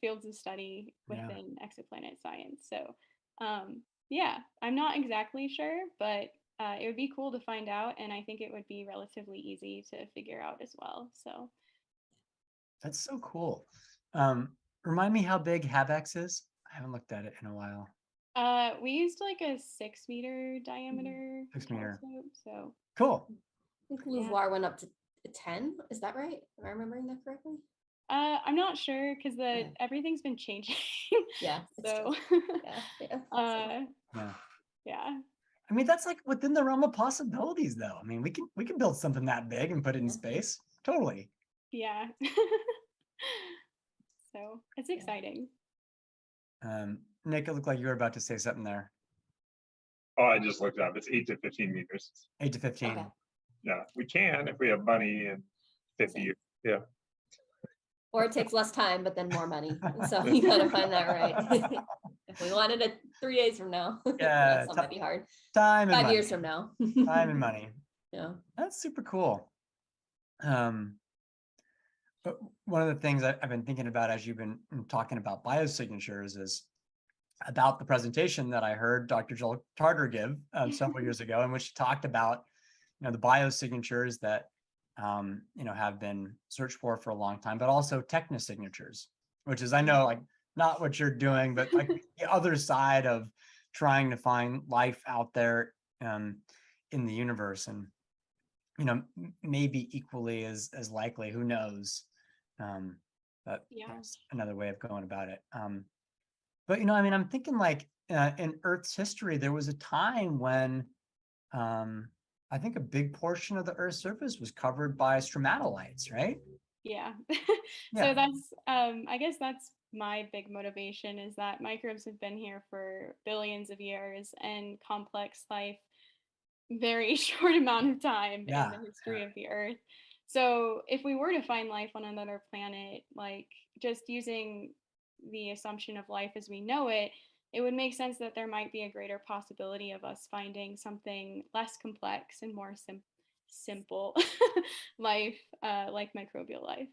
fields of study Yeah. within exoplanet science. So, yeah, I'm not exactly sure, but it would be cool to find out, and I think it would be relatively easy to figure out as well. So, That's so cool. Remind me how big HabEx is? I haven't looked at it in a while. we used like a 6 meter diameter 6 meter. telescope. So, Cool. I think yeah. Louvoir went up to 10. Is that right? Am I remembering that correctly? I'm not sure because Yeah. everything's been changing. Yeah, it's So, true. Yeah. Yeah. yeah. I mean, that's like within the realm of possibilities, though. I mean, we can build something that big and put it in space. Totally. Yeah. So it's exciting. Nick, it looked like you were about to say something there. Oh, I just looked up. It's 8 to 15 meters. 8 to 15. Okay. Yeah, we can if we have money and 50 years. Yeah. Or it takes less time, but then more money. So you gotta find that right. If we wanted it 3 days from now, Yeah, that might be hard. Time and 5 money. years from now. Time and money. Yeah. That's super cool. But one of the things I've been thinking about as you've been talking about biosignatures is about the presentation that I heard Dr. Joel Tarter give several years ago, in which he talked about, the biosignatures that have been searched for a long time, but also technosignatures, which is, I know, like not what you're doing, but like the other side of trying to find life out there in the universe, and maybe equally as likely, who knows, but Yeah. that's another way of going about it. But I mean, I'm thinking like in Earth's history, there was a time when I think a big portion of the Earth's surface was covered by stromatolites, right? Yeah. Yeah. So that's I guess that's my big motivation, is that microbes have been here for billions of years and complex life very short amount of time in Yeah. the history of the Earth. So if we were to find life on another planet, like just using the assumption of life as we know it, it would make sense that there might be a greater possibility of us finding something less complex and more simple life, like microbial life.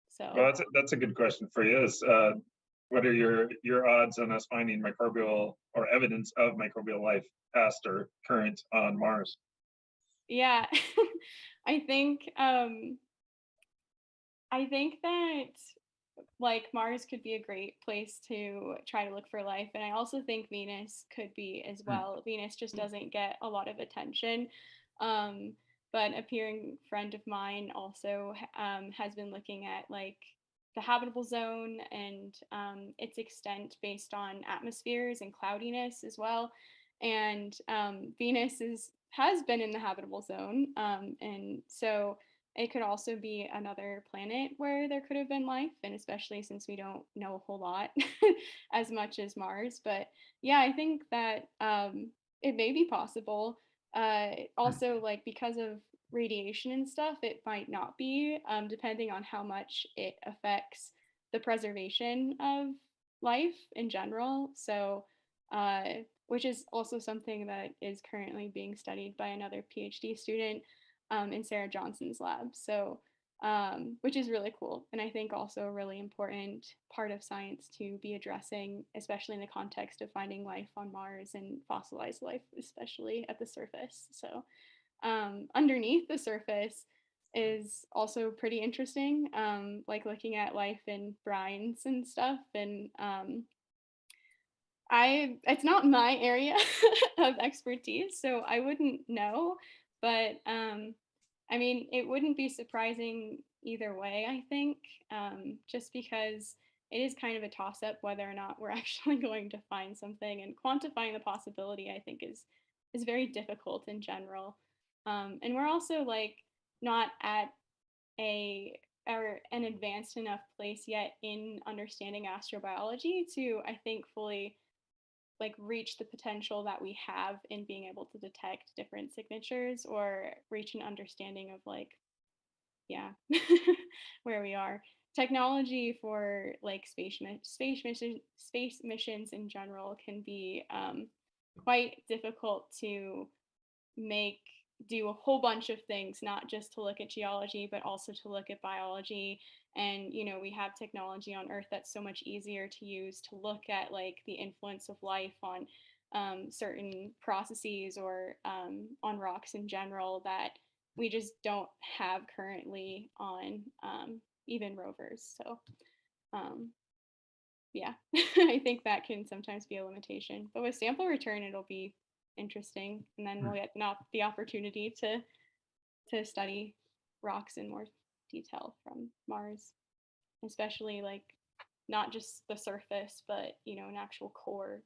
So Well, that's a good question for you. Is what are your odds on us finding microbial or evidence of microbial life past or current on Mars? yeah, I think that like Mars could be a great place to try to look for life, and I also think Venus could be as well. Venus just doesn't get a lot of attention. Um, but a peering friend of mine also has been looking at like the habitable zone and its extent based on atmospheres and cloudiness as well. And Venus has been in the habitable zone, and so it could also be another planet where there could have been life, and especially since we don't know a whole lot as much as Mars. But yeah, I think that it may be possible. Also, like because of radiation and stuff, it might not be, depending on how much it affects the preservation of life in general. So, which is also something that is currently being studied by another PhD student in Sarah Johnson's lab. So, which is really cool. And I think also a really important part of science to be addressing, especially in the context of finding life on Mars and fossilized life, especially at the surface. So, underneath the surface, is also pretty interesting, like looking at life in brines and stuff. And it's not my area of expertise, so I wouldn't know. But I mean, it wouldn't be surprising either way, I think, just because it is kind of a toss up whether or not we're actually going to find something, and quantifying the possibility, I think, is very difficult in general. And we're also like not at a or an advanced enough place yet in understanding astrobiology to, I think, fully like reach the potential that we have in being able to detect different signatures, or reach an understanding of like, yeah, where we are. Technology for like space missions in general can be quite difficult to make do a whole bunch of things, not just to look at geology, but also to look at biology. And, you know, we have technology on Earth that's so much easier to use to look at like the influence of life on certain processes, or on rocks in general, that we just don't have currently on even rovers. So, yeah, I think that can sometimes be a limitation. But with sample return, it'll be interesting, and then we'll get not the opportunity to study rocks in more detail from Mars, especially like not just the surface, but you know, an actual core.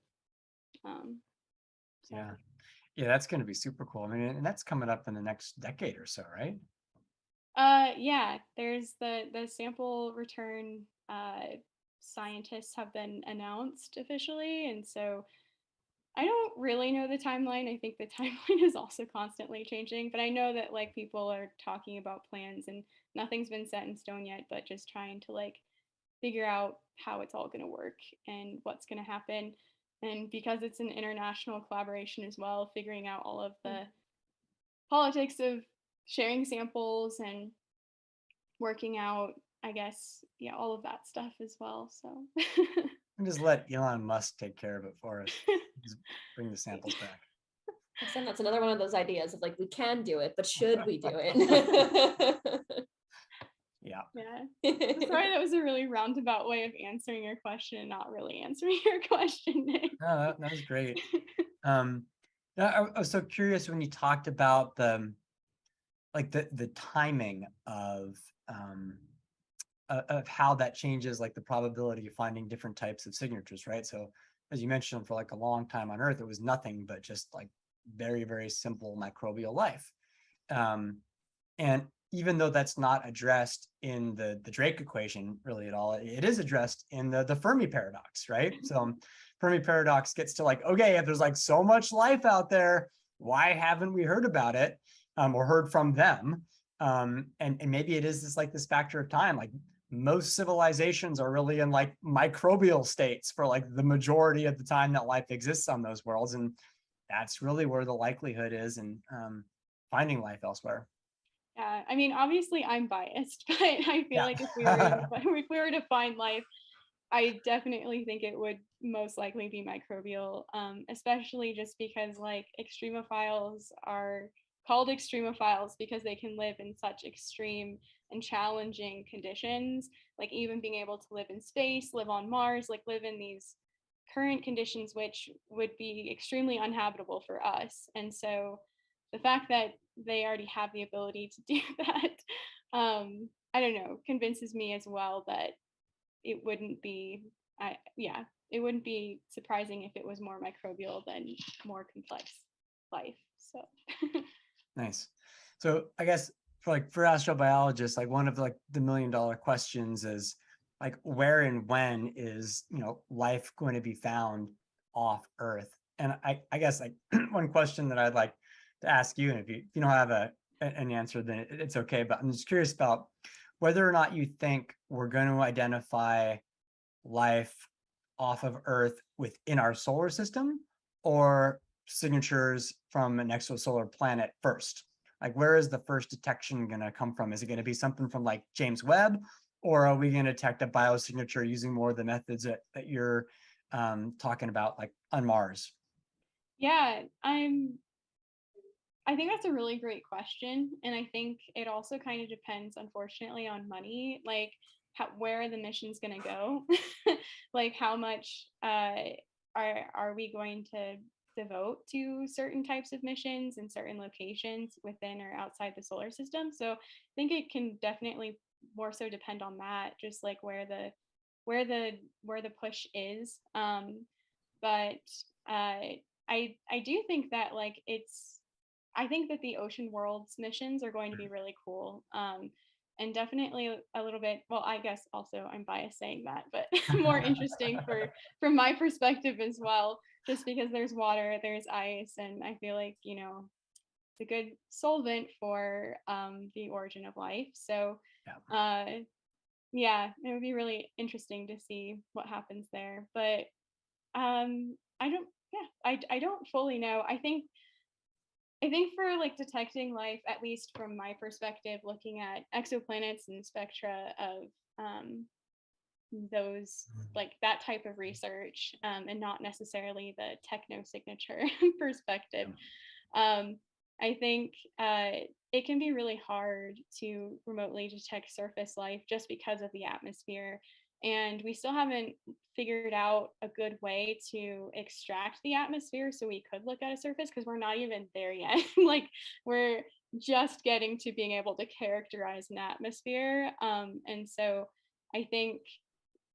So. Yeah. Yeah, that's going to be super cool. I mean, and that's coming up in the next decade or so, right? Yeah, there's the sample return scientists have been announced officially, and so I don't really know the timeline. I think the timeline is also constantly changing, but I know that like people are talking about plans, and nothing's been set in stone yet, but just trying to like figure out how it's all going to work and what's going to happen. And because it's an international collaboration as well, figuring out all of the politics of sharing samples and working out, I guess, yeah, all of that stuff as well. So And just let Elon Musk take care of it for us. Just bring the samples back. That's another one of those ideas of like, we can do it, but should we do it? Yeah. Yeah. Sorry, that was a really roundabout way of answering your question and not really answering your question, Nick. No, that was great. I was so curious when you talked about the timing of how that changes like the probability of finding different types of signatures, right? So as you mentioned, for like a long time on Earth, it was nothing but just like very, very simple microbial life. And even though that's not addressed in the Drake equation really at all, it is addressed in the Fermi paradox, right? So Fermi paradox gets to like, okay, if there's like so much life out there, why haven't we heard about it or heard from them? And maybe it is this factor of time. Like most civilizations are really in like microbial states for like the majority of the time that life exists on those worlds. And that's really where the likelihood is in finding life elsewhere. Yeah, I mean, obviously I'm biased, but I feel like if we were to find life, I definitely think it would most likely be microbial, especially just because like extremophiles are called extremophiles because they can live in such extreme and challenging conditions, like even being able to live in space, live on Mars, like live in these current conditions which would be extremely uninhabitable for us. And so the fact that they already have the ability to do that, I don't know, convinces me as well that it wouldn't be, it wouldn't be surprising if it was more microbial than more complex life. So Nice. So I guess for astrobiologists, like one of like the $1 million questions is like where and when is life going to be found off Earth? And I guess like one question that I'd like to ask you, and if you don't have an answer, then it's okay. But I'm just curious about whether or not you think we're going to identify life off of Earth within our solar system, or signatures from an exosolar planet first. Like, where is the first detection going to come from? Is it going to be something from like James Webb, or are we going to detect a biosignature using more of the methods that you're talking about, like on Mars? yeah, I think that's a really great question. And I think it also kind of depends, unfortunately, on money, like where the mission's going to go, like how much are we going to devote to certain types of missions in certain locations within or outside the solar system. So I think it can definitely more so depend on that, just like where the push is. But I do think that like I think that the ocean worlds missions are going to be really cool. And definitely a little bit, well, I guess also I'm biased saying that, but more interesting from my perspective as well, just because there's water, there's ice, and I feel like, it's a good solvent for the origin of life. So Yeah. yeah, it would be really interesting to see what happens there. But I don't, yeah, I don't fully know. I think for like detecting life, at least from my perspective, looking at exoplanets and spectra of those, like that type of research, and not necessarily the techno signature perspective, um, I think it can be really hard to remotely detect surface life just because of the atmosphere. And we still haven't figured out a good way to extract the atmosphere so we could look at a surface, because we're not even there yet. Like, we're just getting to being able to characterize an atmosphere. And so I think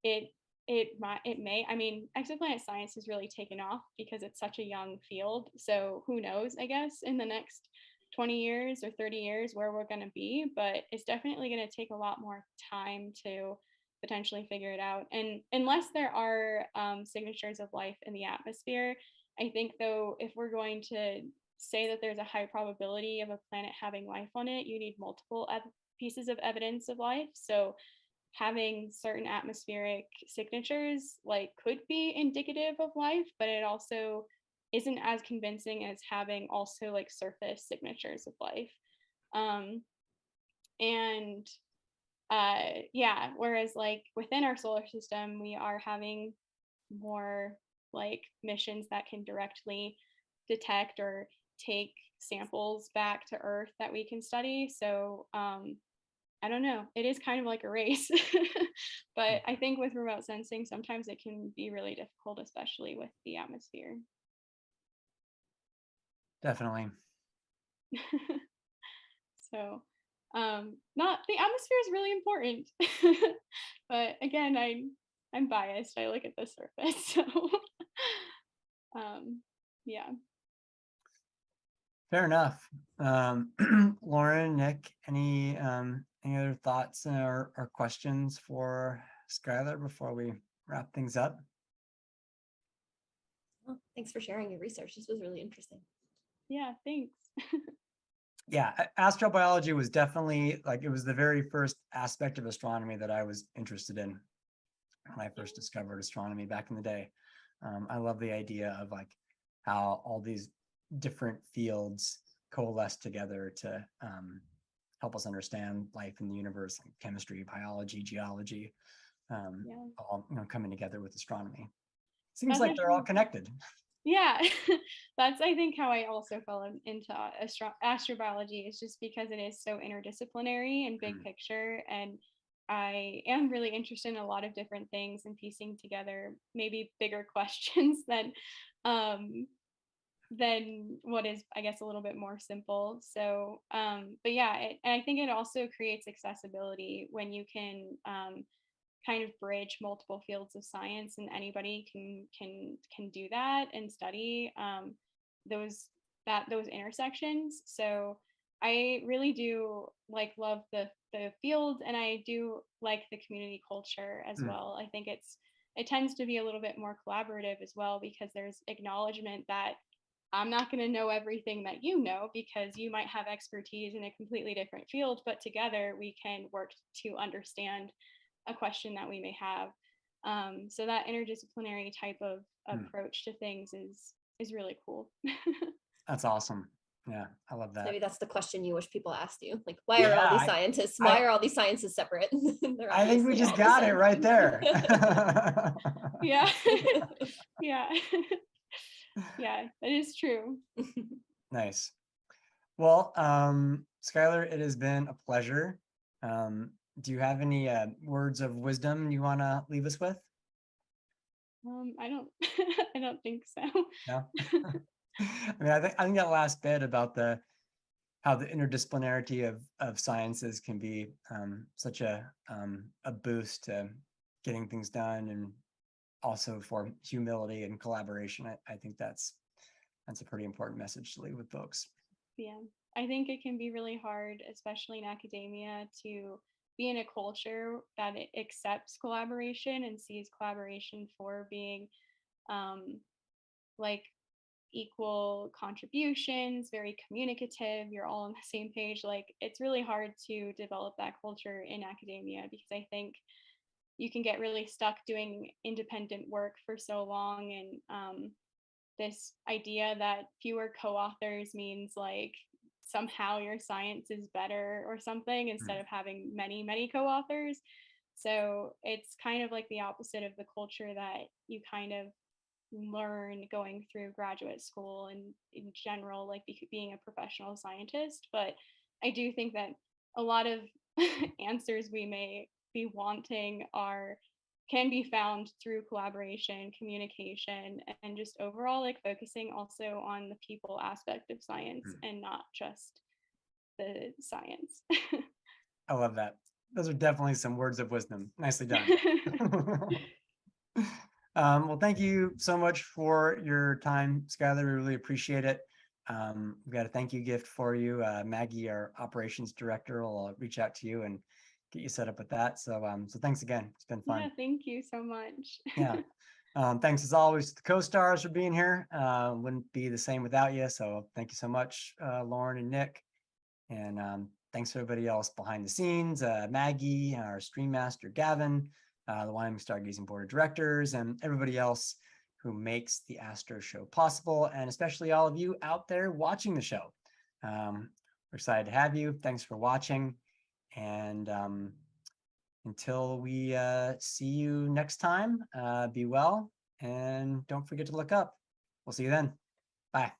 it it may, I mean, exoplanet science has really taken off because it's such a young field. So who knows, I guess, in the next 20 years or 30 years where we're going to be, but it's definitely going to take a lot more time to potentially figure it out. And unless there are signatures of life in the atmosphere, I think, though, if we're going to say that there's a high probability of a planet having life on it, you need multiple pieces of evidence of life. So having certain atmospheric signatures like could be indicative of life, but it also isn't as convincing as having also like surface signatures of life. And yeah, whereas like within our solar system, we are having more like missions that can directly detect or take samples back to Earth that we can study. So I don't know. It is kind of like a race. But I think with remote sensing, sometimes it can be really difficult, especially with the atmosphere. Definitely. So, not the atmosphere is really important. But again, I'm biased. I look at the surface. So, yeah. Fair enough. Lauren, Nick, any other thoughts or questions for Skylar before we wrap things up? Well, thanks for sharing your research. This was really interesting. Yeah, thanks. Yeah, astrobiology was definitely like, it was the very first aspect of astronomy that I was interested in when I first discovered astronomy back in the day. I love the idea of like how all these different fields coalesce together to help us understand life in the universe, like chemistry, biology, geology, Yeah. all coming together with astronomy. Seems That's like they're all actually, connected. yeah, that's, I think, how I also fell into astrobiology, is just because it is so interdisciplinary and big picture. And I am really interested in a lot of different things and piecing together maybe bigger questions um, than what is, I guess, a little bit more simple. So, but yeah, and I think it also creates accessibility when you can kind of bridge multiple fields of science, and anybody can do that and study those those intersections. So I really do like love the field, and I do like the community culture as well. I think it tends to be a little bit more collaborative as well, because there's acknowledgement that I'm not going to know everything that you know, because you might have expertise in a completely different field, but together we can work to understand a question that we may have. So that interdisciplinary type of approach to things is really cool. That's awesome. Yeah, I love that. Maybe that's the question you wish people asked you. Like, why are all these scientists? Why are all these sciences separate? I think we just got it right there. Yeah. Yeah. Yeah, that is true. Nice. Well, Skylar, it has been a pleasure. Do you have any words of wisdom you want to leave us with? I don't I don't think so. No. I mean, I think that last bit about the how the interdisciplinarity of sciences can be such a boost to getting things done, and also for humility and collaboration. I think that's a pretty important message to leave with folks. Yeah, I think it can be really hard, especially in academia, to be in a culture that it accepts collaboration and sees collaboration for being um, like equal contributions, very communicative, you're all on the same page. Like it's really hard to develop that culture in academia because I think you can get really stuck doing independent work for so long, and this idea that fewer co-authors means like somehow your science is better or something instead of having many co-authors. So it's kind of like the opposite of the culture that you kind of learn going through graduate school and in general, like being a professional scientist. But I do think that a lot of answers we may be wanting are can be found through collaboration, communication, and just overall like focusing also on the people aspect of science Mm. and not just the science. I love that. Those are definitely some words of wisdom. Nicely done. Well, thank you so much for your time, Skylar. We really appreciate it. We've got a thank you gift for you. Maggie, our operations director, will reach out to you and get you set up with that. So thanks again. It's been fun. Yeah, thank you so much. Yeah. Thanks as always to the co-stars for being here. Wouldn't be the same without you. So thank you so much, Lauren and Nick. And thanks to everybody else behind the scenes, Maggie, our stream master, Gavin, the Wyoming Stargazing Board of Directors, and everybody else who makes the Astro Show possible, and especially all of you out there watching the show. We're excited to have you. Thanks for watching. And until we see you next time, be well, and don't forget to look up. We'll see you then. Bye.